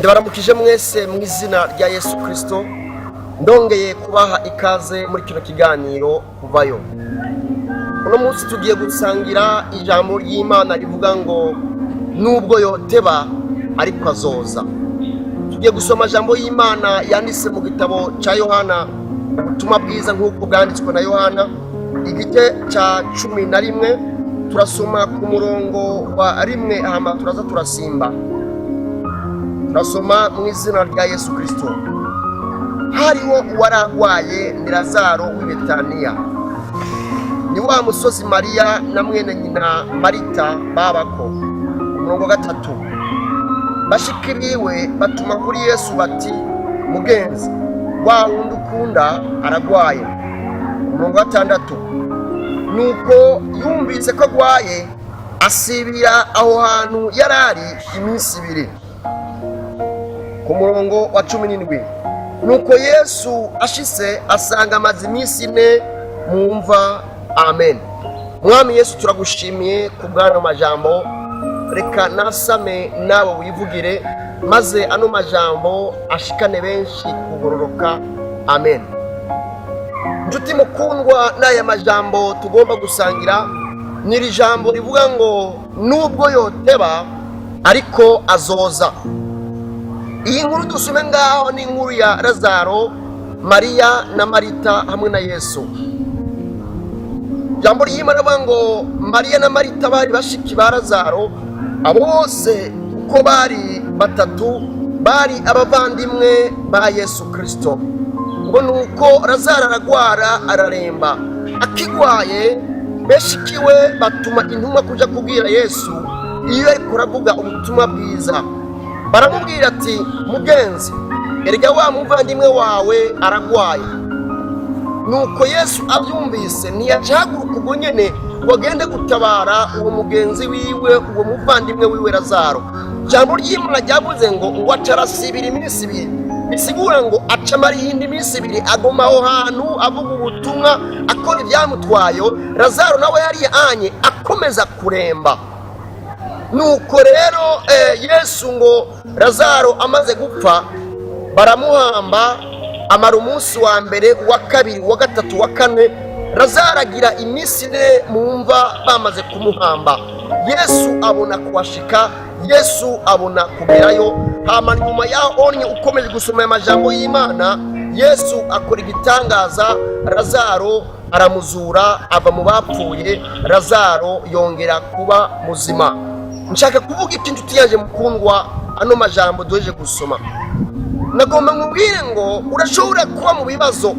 ndabaramukije mwese mu izina rya Yesu Kristo. Ndongeye kubaha ikaze muri kino kiganiro kuvayo. Uno munsi tugiye gusangira ijambo ry'Imana rivuga ngo nubwo yoteba ariko azoza. Tugiye gusoma ijambo y'Imana yanditse mu gitabo cya Yohana, ubutumwa bwiza nk'uko bwanditswe na Yohana, igice cya 11. Turasoma ku murongo wa 1 hama turaza turasimba. Turasoma mu izina rya Yesu Kristo. Hariho uwaragwaye ni Lazaro w'i Betaniya. Ni wa musozi Mariya na mwene nyina Marita babako. Umurongo 3. Bashikiriwe batuma kuri Yesu bati, mugenzi, wa wundi ukunda aragwaye. Umurongo 6. Nuko yumvise ko agwaye, asibira aho hantu yarari iminsi 2. Ku murongo wa 17. Nuko Yesu ashise asanga amaze iminsi 4 mu mva. Amen. Mwami Yesu turagushimiye ku bw'ano majambo. Reka nasame nawe wivugire, maze ano majambo ashikane benshi kugororoka. Amen. Njuti mukundwa, n'aya majambo tugomba gusangira n'iri jambo rivuga ngo nubwo yoteba ariko azoza. Iyi nkuru dusome ngaho ni inkuru ya Lazaro, Mariya na Marita hamwe na Yesu. Jambo ry'Imana rivuga ngo Mariya na Marita bari bashiki ba Lazaro. Abo bose uko bari batatu bari abavandimwe ba Yesu Kristo. Ngo nuko Lazaro aragwara araremba. Akigwaye beshikiwe batuma intumwa kuja kubwira Yesu iyo ariko aravuga ubutumwa bwiza. Baramubwira ati, mugenzi, erega wa muvandimwe wawe aragwaye. Nuko Yesu abyumvise ntiyacahaguruka ubwo nyene ngo agende gutabara uwo mugenzi wiwe, uwo muvandimwe wiwe Lazaro. Jambo ry'Imana ryavuze ngo acarasibira iminsi 2. Bisigura ngo acamara iyindi minsi 2 agoma aho hantu avuga ubutumwa, akora ibyamutwayo. Lazaro nawe yari anye akomeza kuremba. Nuko rero Yesu ngo Lazaro amaze gupfa, baramuhamba. Amara umunsi wa mbere, wa kabiri, wa gatatu, wa 4. Lazaro agira iminsi 4 mu mva bamaze kumuhamba. Yesu abona kuwashika, Yesu abona kugerayo. Hama nyuma yaho onye ukomeje gusoma amajambo y'Imana, Yesu akora igitangaza. Lazaro aramuzura ava mu bapfuye. Lazaro yongera kuba muzima. Nshaka kuvuga ikintu tiyaje mukundwa, ano majambo doje gusoma. Nagomba nkubwire ngo urashobora kuba mu bibazo,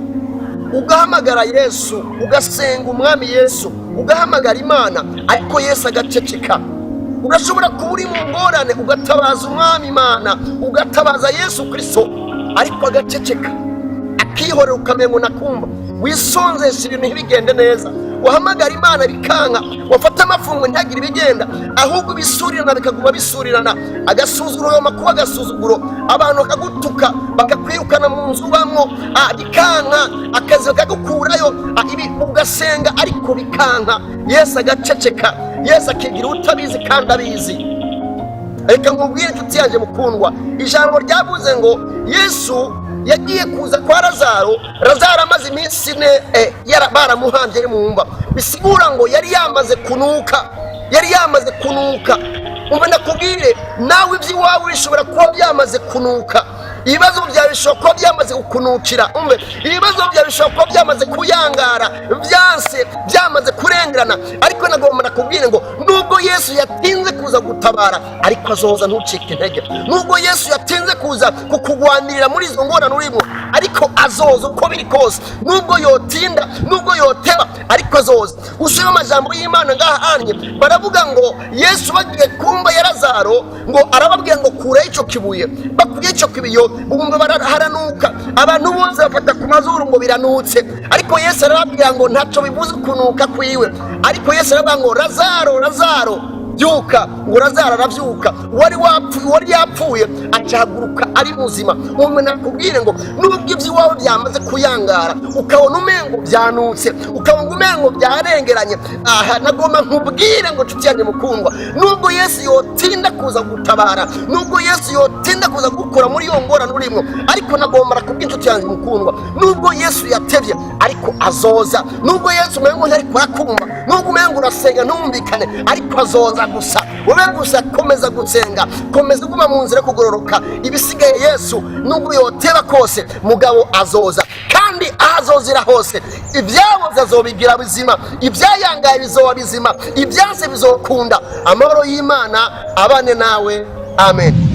ugahamagara Yesu, ugasenga umwami Yesu, ugahamagara Imana, ariko Yesu agaceceka. Urashobora kuba uri mu ngorane ugatabaza umwami Imana, ugatabaza Yesu Kristo, ariko agaceceka, akihorera ukamengo nakumva. Wisonzesha ibintu ntibigende neza, wahamagara Imana bikanka, wafata amafungo ntihagire ibigenda, ahubwo bisurirana bikaguma bisurirana. Agasuzuguro yo makuba, agasuzuguro, abantu bakagutuka bakakwirukana mu nzu bamwo, bikanka, akazi bakagukurayo, ibi ugasenga ariko bikanka. Yesu agaceceka, Yesu akigira utabizi kandi abizi. Reka nkubwire inshuti yaje mukundwa, ijambo ryavuze ngo Yesu yagiye kuza kwa Lazaro. Lazaro amaze iminsi 4 baramuhambye mu mva. Bisigura ngo yari yamaze kunuka, yari yamaze kunuka. Umva nakubwire, nawe iby'iwawe bishobora kuba byamaze kunuka. Ibibazo byawe bishobora kuba byamaze kukunukira. Ibibazo byawe bishobora kuba byamaze kuyangara, byanse, byamaze kurengerana. Ariko nagomba nakubwire ngo nubwo Yesu yatinze kuza gutabara, ariko azoza, ntucike intege. Nubwo Yesu yatinze kuza kukugwanirira muri izo ngorane urimo, ariko azoza uko biri kose. Nubwo yotinda, nubwo yoteba, ariko azoza. Usoma amajambo y'Imana ngaha anye, baravuga ngo Yesu bagiye kumba ya Lazaro, ngo arababwira ngo kure ico kibuye. Bakuye ico kibiyo, bumva baraharanuka. Abantu bose bafata ku mazuru ngo biranutse, ariko Yesu arababwira ngo ntaco bibuze kunuka kwiwe. Ariko Yesu arababwira ngo Lazaro, Lazaro, byuka, ngo Lazaro aravyuka. Wari yapfuye acahaguruka ari muzima. Umwe nakubwire ngo nubwo iby'iwawe byamaze kuyangara, ukabona umengo byanutse, ukabona umengo byarengeranye, aha nagomba nkubwire ngo nshuti yanjye mukundwa, nubwo Yesu yotinda kuza gutabara, nubwo Yesu yotinda kuza gukura muri iyo ngorane urimo, ariko nagomba nakubwira inshuti yanjye mukundwa, nubwo Yesu yatevye ariko azoza. Nubwo Yesu umengo ntariko arakumva, nubwo umengo urasenga ntumvikane, ariko azoza gusa. Wowe gusa komeza gusenga, komeza guma mu nzira kugororoka. Ibisigaye Yesu nubwo yoteba kose, mugabo azoza, kandi azozira hose. Ibyaboze azobigira bizima, ibyayangaye bizoba bizima, ibyanse bizokunda. Amahoro y'Imana abane nawe, amen.